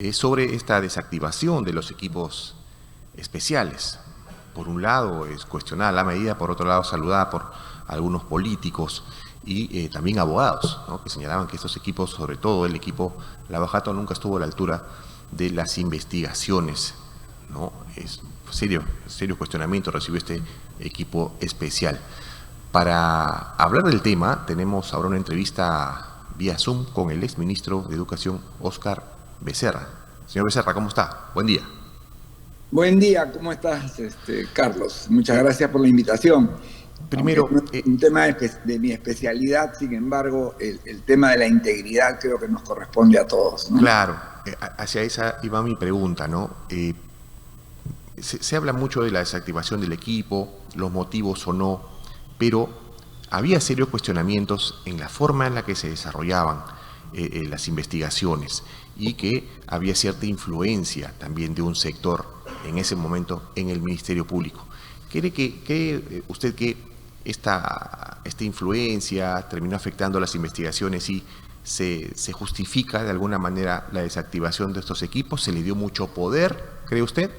es sobre esta desactivación de los equipos especiales. Por un lado es cuestionada la medida, por otro lado saludada por algunos políticos y también abogados, ¿no?, que señalaban que estos equipos, sobre todo el equipo Lava Jato, nunca estuvo a la altura de las investigaciones, ¿no? Es serio cuestionamiento recibió este equipo especial. Para hablar del tema, tenemos ahora una entrevista vía Zoom con el exministro de Educación, Óscar Becerra. Señor Becerra, ¿cómo está? Buen día. Buen día, ¿cómo estás, Carlos? Muchas gracias por la invitación. Primero, no es un tema de mi especialidad, sin embargo, el tema de la integridad creo que nos corresponde a todos, ¿no? Claro, hacia esa iba mi pregunta, ¿no? Se habla mucho de la desactivación del equipo, los motivos o no, pero había serios cuestionamientos en la forma en la que se desarrollaban las investigaciones y que había cierta influencia también de un sector en ese momento en el Ministerio Público. ¿Cree usted que esta influencia terminó afectando las investigaciones y se justifica de alguna manera la desactivación de estos equipos? ¿Se le dio mucho poder, cree usted?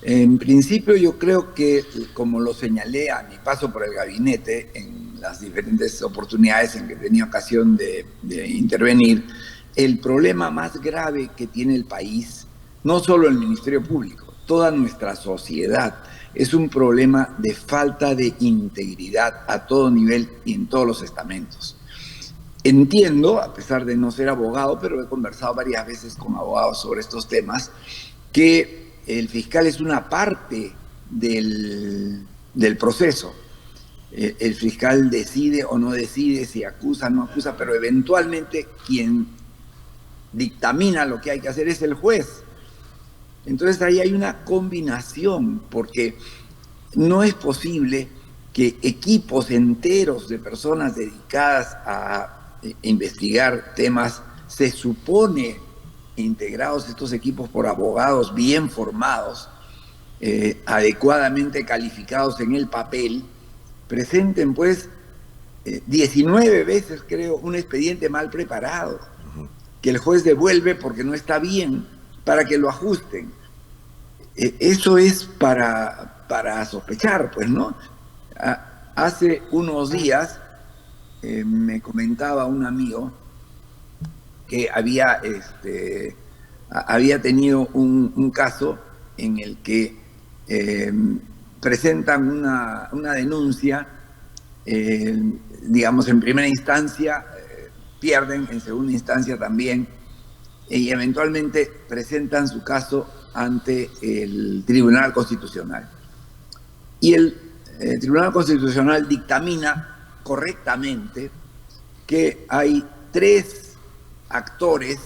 En principio yo creo que, como lo señalé a mi paso por el gabinete en las diferentes oportunidades en que tenía ocasión de intervenir, el problema más grave que tiene el país, no solo el Ministerio Público, toda nuestra sociedad, es un problema de falta de integridad a todo nivel y en todos los estamentos. Entiendo, a pesar de no ser abogado, pero he conversado varias veces con abogados sobre estos temas, que el fiscal es una parte del proceso. El fiscal decide o no decide, si acusa o no acusa, pero eventualmente quien dictamina lo que hay que hacer es el juez. Entonces ahí hay una combinación, porque no es posible que equipos enteros de personas dedicadas a investigar temas, se supone integrados estos equipos por abogados bien formados, adecuadamente calificados en el papel, presenten pues 19 veces, creo, un expediente mal preparado, que el juez devuelve porque no está bien, para que lo ajusten. Eso es para sospechar, pues, ¿no? Hace unos días me comentaba un amigo que había tenido un caso en el que presentan una denuncia, digamos, en primera instancia, pierden, en segunda instancia también, y eventualmente presentan su caso ante el Tribunal Constitucional. Y el Tribunal Constitucional dictamina correctamente que hay 3 actores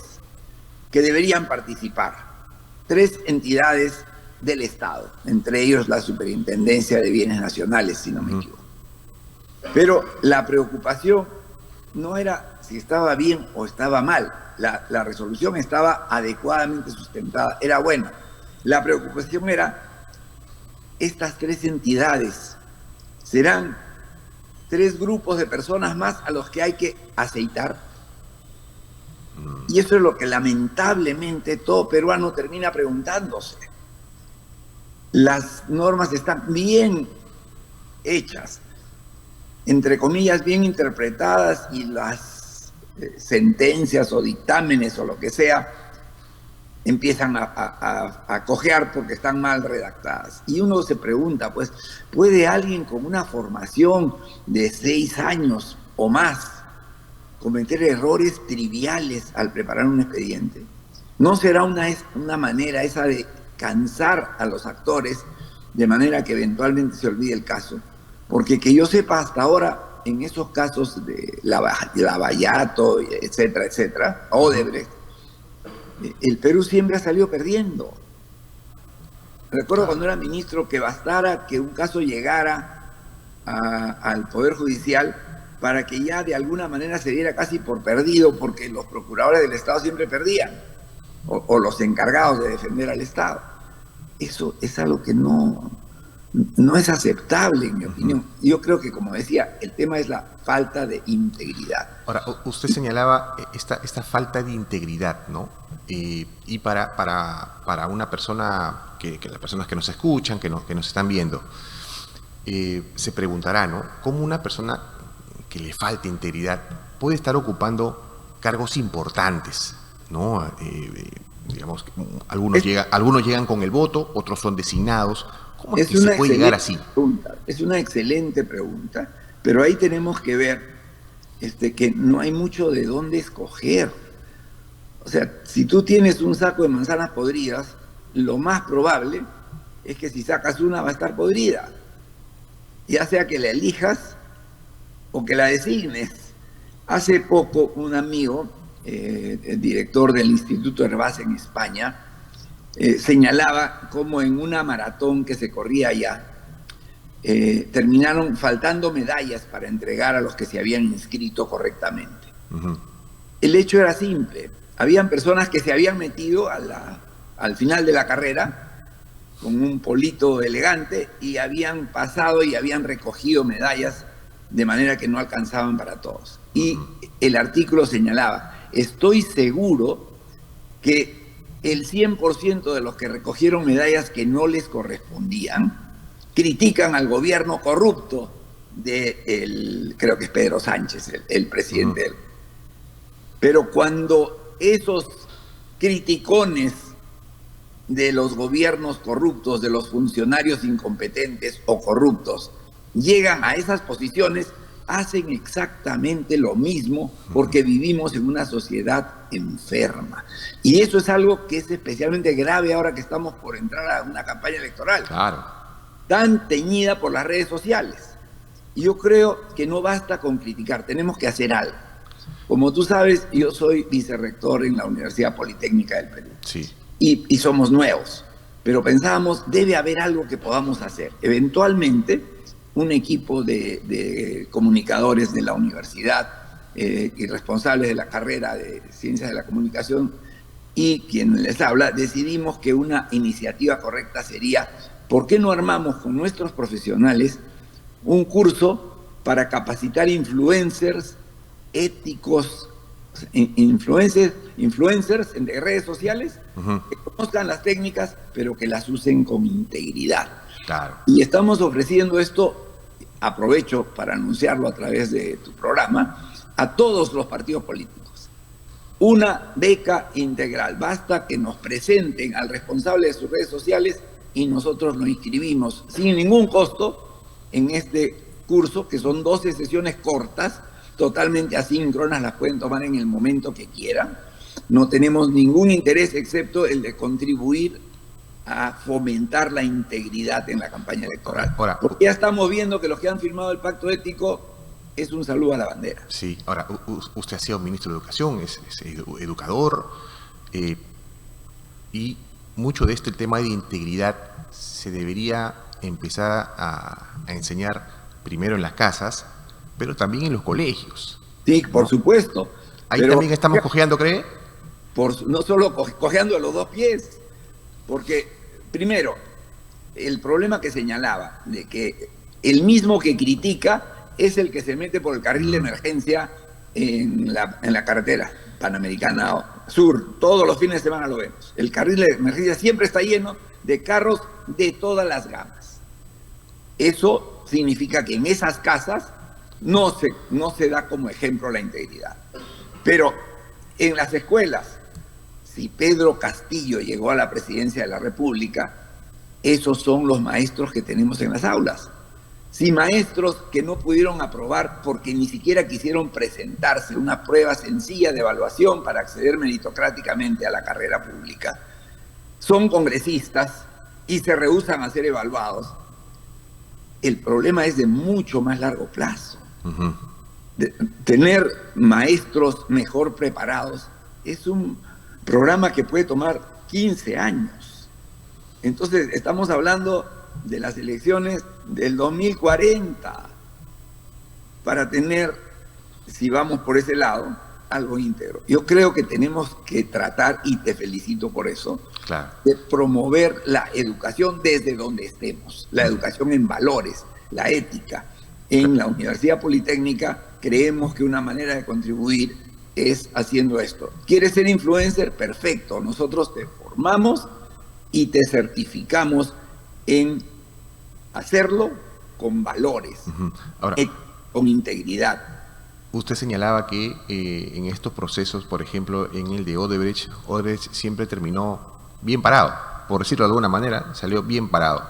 que deberían participar, 3 entidades del Estado, entre ellos la Superintendencia de Bienes Nacionales, si no me equivoco. Pero la preocupación no era si estaba bien o estaba mal, la resolución estaba adecuadamente sustentada, era buena. La preocupación era, estas 3 entidades serán 3 grupos de personas más a los que hay que aceitar. Y eso es lo que lamentablemente todo peruano termina preguntándose. Las normas están bien hechas, entre comillas, bien interpretadas, y las sentencias o dictámenes o lo que sea empiezan a cojear porque están mal redactadas. Y uno se pregunta, pues, ¿puede alguien con una formación de 6 años o más cometer errores triviales al preparar un expediente? ¿No será una manera esa de cansar a los actores de manera que eventualmente se olvide el caso? Porque que yo sepa, hasta ahora, en esos casos de Lavallato, etcétera, etcétera, Odebrecht, el Perú siempre ha salido perdiendo. Recuerdo cuando era ministro que bastara que un caso llegara al Poder Judicial para que ya de alguna manera se diera casi por perdido, porque los procuradores del Estado siempre perdían, o los encargados de defender al Estado. Eso es algo que no no es aceptable, en mi opinión. Yo creo que, como decía, el tema es la falta de integridad. Ahora, usted señalaba esta falta de integridad, ¿no? Y para una persona, que las personas que nos escuchan, que nos están viendo, se preguntará, ¿no? ¿Cómo una persona que le falte integridad puede estar ocupando cargos importantes, ¿no? Digamos, algunos llegan con el voto, otros son designados. ¿Cómo es que se puede llegar así? Es una excelente pregunta, pero ahí tenemos que ver que no hay mucho de dónde escoger. O sea, si tú tienes un saco de manzanas podridas, lo más probable es que si sacas una va a estar podrida, ya sea que la elijas o que la designes. Hace poco un amigo, el director del Instituto Hervás en España, señalaba cómo en una maratón que se corría allá, terminaron faltando medallas para entregar a los que se habían inscrito correctamente. El hecho era simple. Habían personas que se habían metido al final de la carrera con un polito elegante y habían pasado y habían recogido medallas de manera que no alcanzaban para todos. Y el artículo señalaba, estoy seguro que el 100% de los que recogieron medallas que no les correspondían critican al gobierno corrupto creo que es Pedro Sánchez, el presidente. Pero cuando esos criticones de los gobiernos corruptos, de los funcionarios incompetentes o corruptos, llegan a esas posiciones, hacen exactamente lo mismo porque vivimos en una sociedad enferma. Y eso es algo que es especialmente grave ahora que estamos por entrar a una campaña electoral. Claro. Tan teñida por las redes sociales. Y yo creo que no basta con criticar, tenemos que hacer algo. Como tú sabes, yo soy vicerrector en la Universidad Politécnica del Perú. Sí. Y somos nuevos, pero pensábamos, debe haber algo que podamos hacer. Eventualmente, un equipo de comunicadores de la universidad y responsables de la carrera de Ciencias de la Comunicación y quien les habla, decidimos que una iniciativa correcta sería, ¿por qué no armamos con nuestros profesionales un curso para capacitar influencers éticos, influencers de redes sociales, que conozcan las técnicas, pero que las usen con integridad? Claro. Y estamos ofreciendo esto, aprovecho para anunciarlo a través de tu programa, a todos los partidos políticos. Una beca integral. Basta que nos presenten al responsable de sus redes sociales y nosotros lo inscribimos sin ningún costo en este curso, que son 12 sesiones cortas, totalmente asíncronas, las pueden tomar en el momento que quieran. No tenemos ningún interés excepto el de contribuir a fomentar la integridad en la campaña electoral. Ahora, porque ya estamos viendo que los que han firmado el pacto ético es un saludo a la bandera. Sí, ahora, usted ha sido ministro de Educación, es educador, y mucho de el tema de integridad se debería empezar a enseñar primero en las casas, pero también en los colegios. Sí, por supuesto. Ahí también estamos cojeando, ¿cree? No solo cojeando a los dos pies, porque primero, el problema que señalaba, de que el mismo que critica es el que se mete por el carril de emergencia en la carretera Panamericana Sur. Todos los fines de semana lo vemos. El carril de emergencia siempre está lleno de carros de todas las gamas. Eso significa que en esas casas no se da como ejemplo la integridad. Pero en las escuelas, si Pedro Castillo llegó a la presidencia de la República, esos son los maestros que tenemos en las aulas. Si maestros que no pudieron aprobar porque ni siquiera quisieron presentarse una prueba sencilla de evaluación para acceder meritocráticamente a la carrera pública, son congresistas y se rehúsan a ser evaluados, el problema es de mucho más largo plazo. Tener maestros mejor preparados es un programa que puede tomar 15 años. Entonces estamos hablando de las elecciones del 2040 para tener, si vamos por ese lado, algo íntegro. Yo creo que tenemos que tratar, y te felicito por eso, Claro. de promover la educación desde donde estemos, la educación en valores, la ética. En la Universidad Politécnica creemos que una manera de contribuir es haciendo esto. ¿Quieres ser influencer? Perfecto. Nosotros te formamos y te certificamos en hacerlo con valores, Ahora, con integridad. usted señalaba que en estos procesos, por ejemplo, en el de Odebrecht, Odebrecht siempre terminó bien parado, por decirlo de alguna manera, salió bien parado.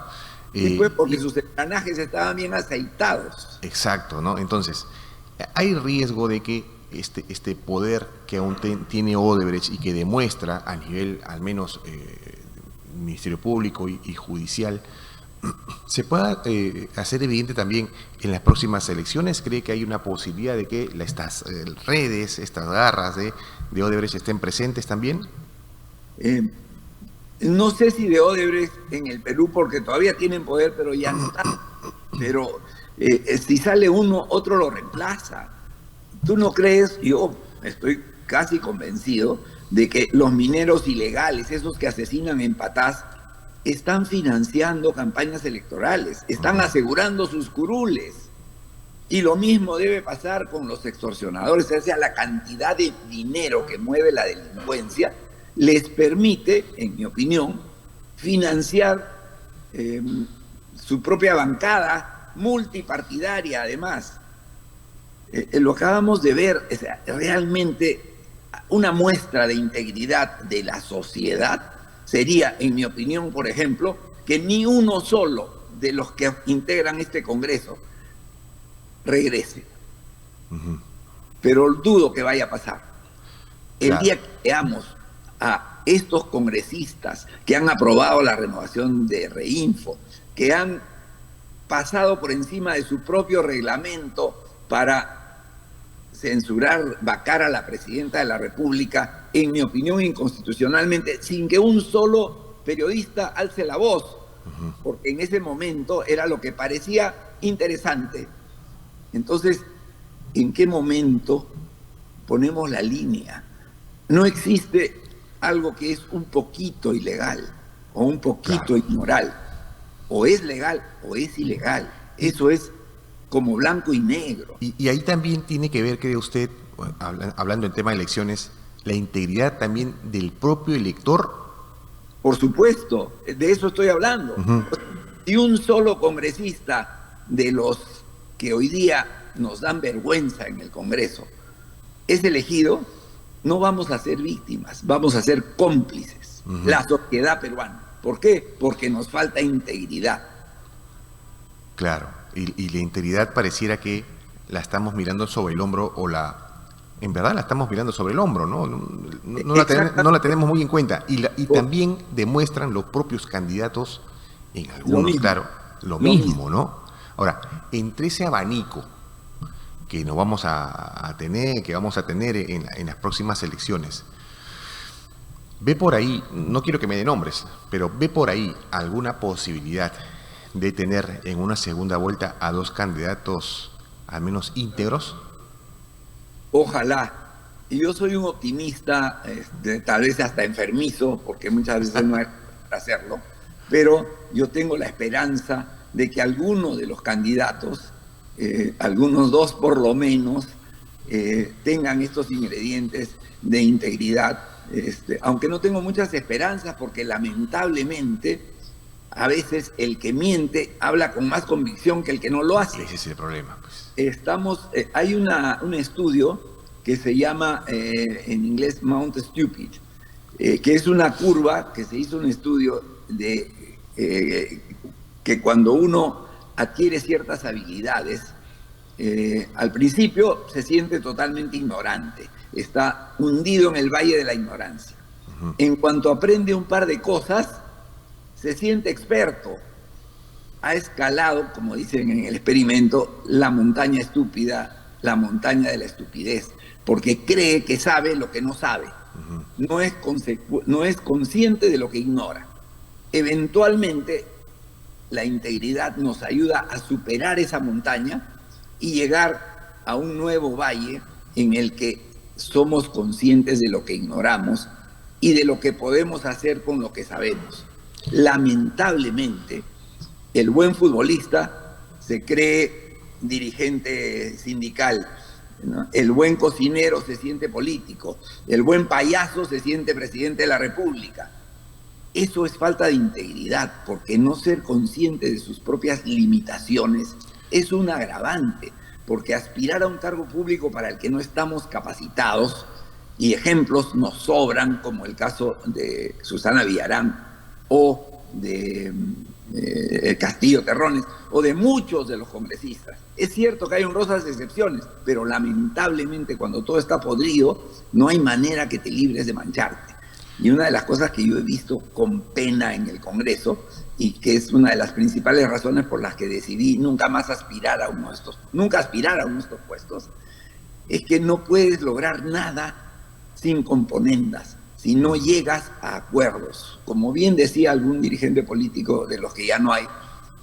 Después porque sus engranajes estaban bien aceitados. Exacto, ¿no? Entonces, hay riesgo de que este poder que aún tiene Odebrecht y que demuestra a nivel, al menos, Ministerio Público y judicial, se pueda hacer evidente también en las próximas elecciones. ¿Cree que hay una posibilidad de que estas redes, estas garras de Odebrecht estén presentes también? No sé si de Odebrecht en el Perú, porque todavía tienen poder, pero ya no están. Pero si sale uno, otro lo reemplaza. ¿Tú no crees? Yo estoy casi convencido de que los mineros ilegales, esos que asesinan en Patás, están financiando campañas electorales, están asegurando sus curules. Y lo mismo debe pasar con los extorsionadores, o sea, la cantidad de dinero que mueve la delincuencia les permite, en mi opinión, financiar su propia bancada multipartidaria, además. Lo acabamos de ver, o sea, realmente una muestra de integridad de la sociedad sería, en mi opinión, por ejemplo, que ni uno solo de los que integran este Congreso regrese. Pero dudo que vaya a pasar. El día que veamos a estos congresistas que han aprobado la renovación de Reinfo, que han pasado por encima de su propio reglamento para censurar, vacar a la presidenta de la República, en mi opinión, inconstitucionalmente, sin que un solo periodista alce la voz, porque en ese momento era lo que parecía interesante. Entonces, ¿en qué momento ponemos la línea? No existe algo que es un poquito ilegal o un poquito inmoral. O es legal o es ilegal. Eso es como blanco y negro. Y ahí también tiene que ver, cree usted, hablando en tema de elecciones, la integridad también del propio elector. Por supuesto, de eso estoy hablando. Si un solo congresista de los que hoy día nos dan vergüenza en el Congreso es elegido, no vamos a ser víctimas, vamos a ser cómplices. La sociedad peruana. ¿Por qué? Porque nos falta integridad. Claro. Y la integridad pareciera que la estamos mirando sobre el hombro en verdad la estamos mirando sobre el hombro, ¿no? No la tenemos muy en cuenta. Y también demuestran los propios candidatos en algunos, claro, lo mismo, ¿no? Ahora, entre ese abanico que nos vamos a tener, que vamos a tener en las próximas elecciones, ¿ve por ahí, no quiero que me dé nombres, pero ve por ahí alguna posibilidad de tener en una segunda vuelta a dos candidatos al menos íntegros? Ojalá. Y yo soy un optimista, tal vez hasta enfermizo, porque muchas veces no es para hacerlo, pero yo tengo la esperanza de que alguno de los candidatos, algunos dos por lo menos, tengan estos ingredientes de integridad, aunque no tengo muchas esperanzas, porque lamentablemente a veces el que miente habla con más convicción que el que no lo hace. Ese es el problema, pues. Hay un estudio que se llama en inglés Mount Stupid, que es una curva que se hizo un estudio de que cuando uno adquiere ciertas habilidades, al principio se siente totalmente ignorante, está hundido en el valle de la ignorancia. En cuanto aprende un par de cosas, se siente experto. Ha escalado, como dicen en el experimento, la montaña estúpida, la montaña de la estupidez, porque cree que sabe lo que no sabe. No es consciente de lo que ignora. Eventualmente, la integridad nos ayuda a superar esa montaña y llegar a un nuevo valle en el que somos conscientes de lo que ignoramos y de lo que podemos hacer con lo que sabemos. Lamentablemente, el buen futbolista se cree dirigente sindical, ¿no? El buen cocinero se siente político, el buen payaso se siente presidente de la República. Eso es falta de integridad, porque no ser consciente de sus propias limitaciones es un agravante, porque aspirar a un cargo público para el que no estamos capacitados, y ejemplos nos sobran, como el caso de Susana Villarán o de Castillo Terrones, o de muchos de los congresistas. Es cierto que hay honrosas excepciones, pero lamentablemente cuando todo está podrido, no hay manera que te libres de mancharte. Y una de las cosas que yo he visto con pena en el Congreso, y que es una de las principales razones por las que decidí nunca más aspirar a uno de estos puestos, es que no puedes lograr nada sin componendas, si no llegas a acuerdos. Como bien decía algún dirigente político de los que ya no hay,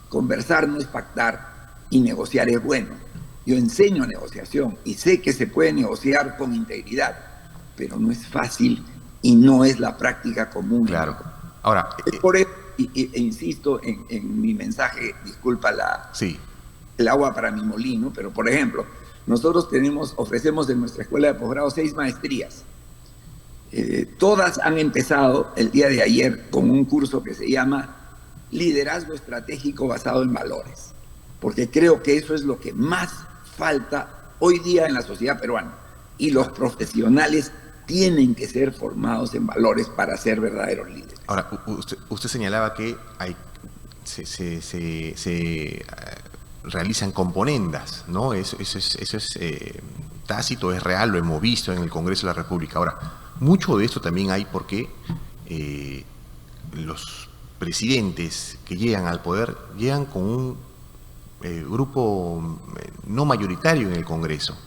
conversar no es pactar y negociar es bueno. Yo enseño negociación y sé que se puede negociar con integridad, pero no es fácil y no es la práctica común. Claro. Ahora, por eso, e insisto en mi mensaje, disculpa sí, el agua para mi molino, pero por ejemplo, nosotros ofrecemos en nuestra escuela de posgrado 6 maestrías. Todas han empezado el día de ayer con un curso que se llama Liderazgo Estratégico Basado en Valores, porque creo que eso es lo que más falta hoy día en la sociedad peruana, y los profesionales tienen que ser formados en valores para ser verdaderos líderes. Ahora, usted señalaba que se realizan componendas, ¿no? Eso es tácito, es real, lo hemos visto en el Congreso de la República. Ahora, mucho de esto también hay porque los presidentes que llegan al poder llegan con un grupo no mayoritario en el Congreso.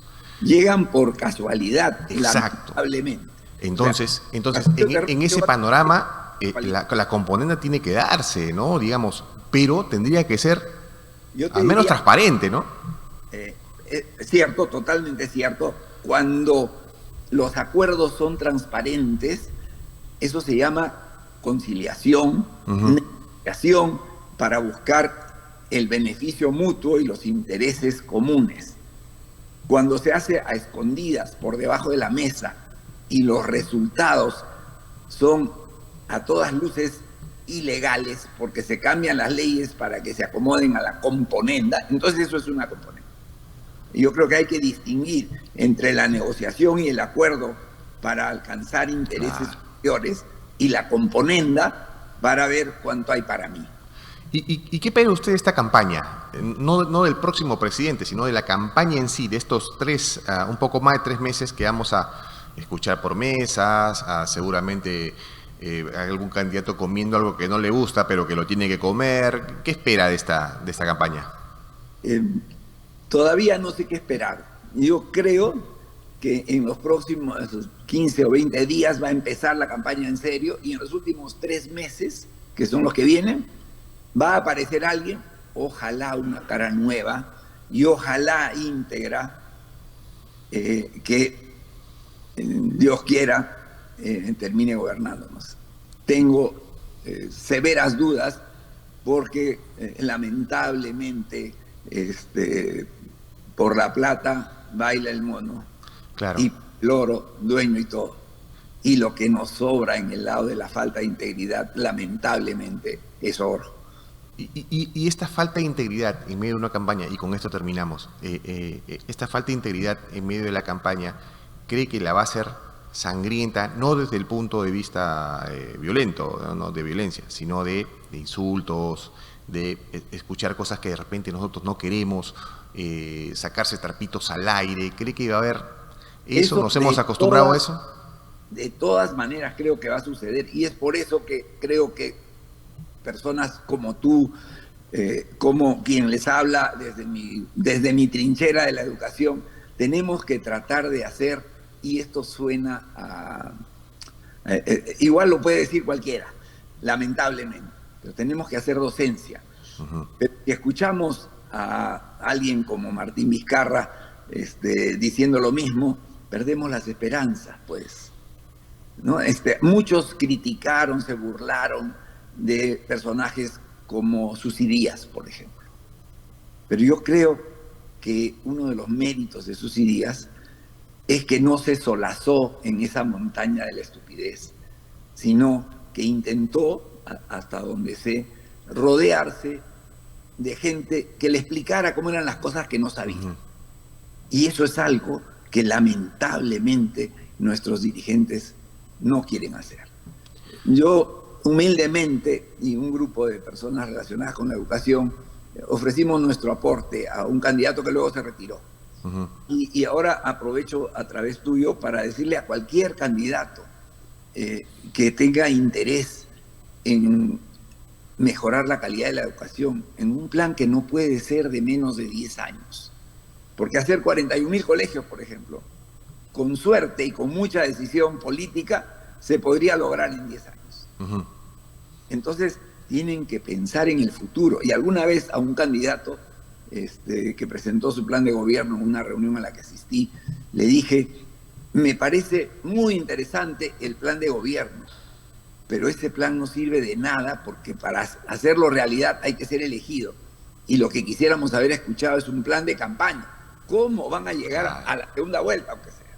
Llegan por casualidad, exacto, lamentablemente. Entonces en ese panorama la componenda tiene que darse, ¿no? Digamos, pero tendría que ser al menos transparente, ¿no? Cierto, totalmente cierto. Cuando los acuerdos son transparentes, eso se llama conciliación, negociación para buscar el beneficio mutuo y los intereses comunes. Cuando se hace a escondidas, por debajo de la mesa, y los resultados son a todas luces ilegales, porque se cambian las leyes para que se acomoden a la componenda, entonces eso es una componenda. Y yo creo que hay que distinguir entre la negociación y el acuerdo para alcanzar intereses superiores y la componenda para ver cuánto hay para mí. ¿Y qué espera usted de esta campaña? No del próximo presidente, sino de la campaña en sí, de estos un poco más de 3 meses que vamos a escuchar por mesas, seguramente algún candidato comiendo algo que no le gusta, pero que lo tiene que comer. ¿Qué espera de esta campaña? Todavía no sé qué esperar. Yo creo que en los próximos 15 o 20 días va a empezar la campaña en serio, y en los últimos 3 meses, que son los que vienen, va a aparecer alguien, ojalá una cara nueva y ojalá íntegra, que Dios quiera termine gobernándonos. Tengo severas dudas porque lamentablemente por la plata baila el mono, claro, y el oro dueño y todo. Y lo que nos sobra en el lado de la falta de integridad, lamentablemente, es oro. Y esta falta de integridad en medio de una campaña, y con esto terminamos, esta falta de integridad en medio de la campaña, ¿cree que la va a hacer sangrienta, no desde el punto de vista violento, no de violencia, sino de insultos, de escuchar cosas que de repente nosotros no queremos, sacarse trapitos al aire? ¿Cree que va a haber eso? ¿Nos hemos acostumbrado a eso? De todas maneras creo que va a suceder, y es por eso que creo que personas como tú, como quien les habla desde mi trinchera de la educación, tenemos que tratar de hacer, y esto suena a... igual lo puede decir cualquiera, lamentablemente, pero tenemos que hacer docencia. Pero si escuchamos a alguien como Martín Vizcarra diciendo lo mismo, perdemos las esperanzas, pues, ¿no? Muchos criticaron, se burlaron de personajes como Susy Díaz, por ejemplo. Pero yo creo que uno de los méritos de Susy Díaz es que no se solazó en esa montaña de la estupidez, sino que intentó, hasta donde sé, rodearse de gente que le explicara cómo eran las cosas que no sabía. Y eso es algo que lamentablemente nuestros dirigentes no quieren hacer. Yo, humildemente, y un grupo de personas relacionadas con la educación, ofrecimos nuestro aporte a un candidato que luego se retiró. Y ahora aprovecho a través tuyo para decirle a cualquier candidato que tenga interés en mejorar la calidad de la educación, en un plan que no puede ser de menos de 10 años. Porque hacer 41.000 colegios, por ejemplo, con suerte y con mucha decisión política, se podría lograr en 10 años. Entonces, tienen que pensar en el futuro. Y alguna vez a un candidato que presentó su plan de gobierno en una reunión a la que asistí, le dije, me parece muy interesante el plan de gobierno, pero ese plan no sirve de nada porque para hacerlo realidad hay que ser elegido. Y lo que quisiéramos haber escuchado es un plan de campaña. ¿Cómo van a llegar a la segunda vuelta, aunque sea?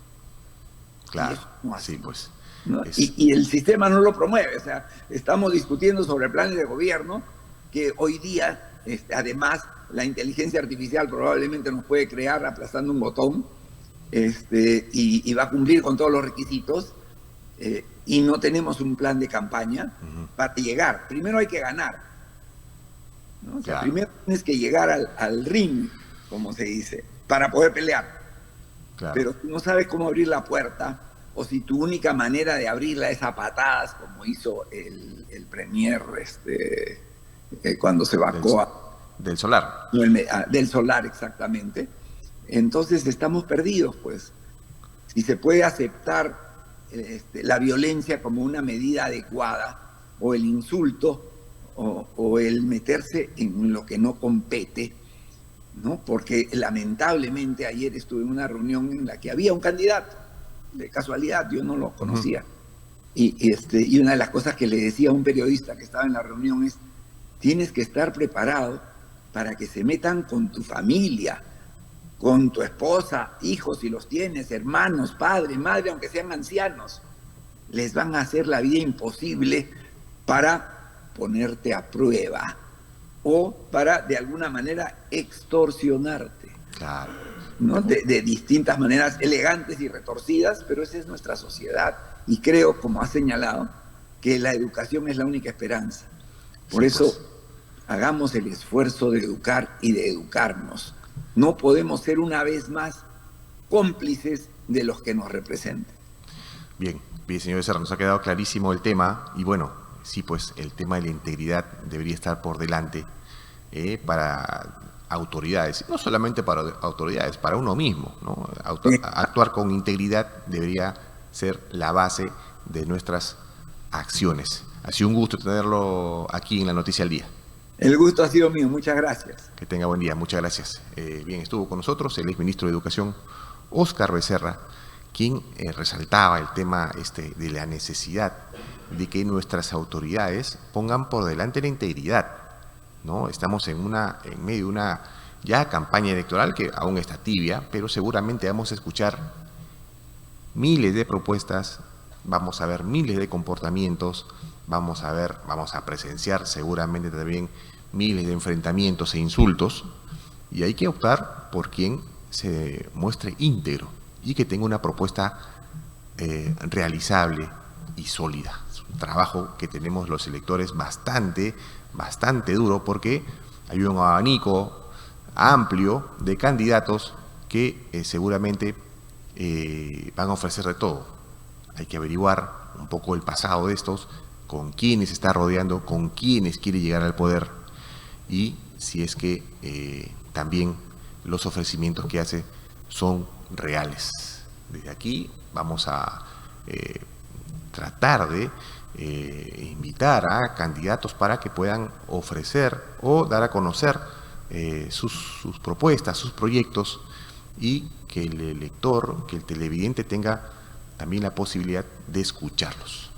Claro, no así, sí, pues. ¿no? Y el sistema no lo promueve. O sea, estamos discutiendo sobre planes de gobierno que hoy día, además, la inteligencia artificial probablemente nos puede crear aplastando un botón y va a cumplir con todos los requisitos y no tenemos un plan de campaña para llegar. Primero hay que ganar, ¿no? O sea, primero tienes que llegar al ring, como se dice, para poder pelear. Pero tú no sabes cómo abrir la puerta, o si tu única manera de abrirla es a patadas, como hizo el premier cuando se vacó del Solar. Del Solar, exactamente. Entonces estamos perdidos, pues. Si se puede aceptar la violencia como una medida adecuada, o el insulto, o el meterse en lo que no compete, ¿no? Porque lamentablemente ayer estuve en una reunión en la que había un candidato, de casualidad, yo no lo conocía. Y una de las cosas que le decía a un periodista que estaba en la reunión es, tienes que estar preparado para que se metan con tu familia, con tu esposa, hijos si los tienes, hermanos, padre, madre, aunque sean ancianos. Les van a hacer la vida imposible para ponerte a prueba o para, de alguna manera, extorsionarte. Claro. ¿No? De distintas maneras elegantes y retorcidas, pero esa es nuestra sociedad. Y creo, como has señalado, que la educación es la única esperanza. Por eso, hagamos el esfuerzo de educar y de educarnos. No podemos ser una vez más cómplices de los que nos representan. Bien, señor Becerra, nos ha quedado clarísimo el tema y bueno, sí, pues el tema de la integridad debería estar por delante para autoridades, no solamente para autoridades, para uno mismo, ¿no? Actuar con integridad debería ser la base de nuestras acciones. Ha sido un gusto tenerlo aquí en la Noticia al Día. El gusto ha sido mío, muchas gracias. Que tenga buen día, muchas gracias. Bien, estuvo con nosotros el exministro de Educación, Óscar Becerra, quien resaltaba el tema de la necesidad de que nuestras autoridades pongan por delante la integridad, ¿no? Estamos en medio de una ya campaña electoral que aún está tibia, pero seguramente vamos a escuchar miles de propuestas, vamos a ver miles de comportamientos, vamos a presenciar seguramente también miles de enfrentamientos e insultos, y hay que optar por quien se muestre íntegro y que tenga una propuesta realizable y sólida. Es un trabajo que tenemos los electores bastante duro porque hay un abanico amplio de candidatos que seguramente van a ofrecer de todo. Hay que averiguar un poco el pasado de estos, con quiénes se está rodeando, con quiénes quiere llegar al poder y si es que también los ofrecimientos que hace son reales. Desde aquí vamos a tratar de invitar a candidatos para que puedan ofrecer o dar a conocer sus propuestas, sus proyectos y que el lector, que el televidente tenga también la posibilidad de escucharlos.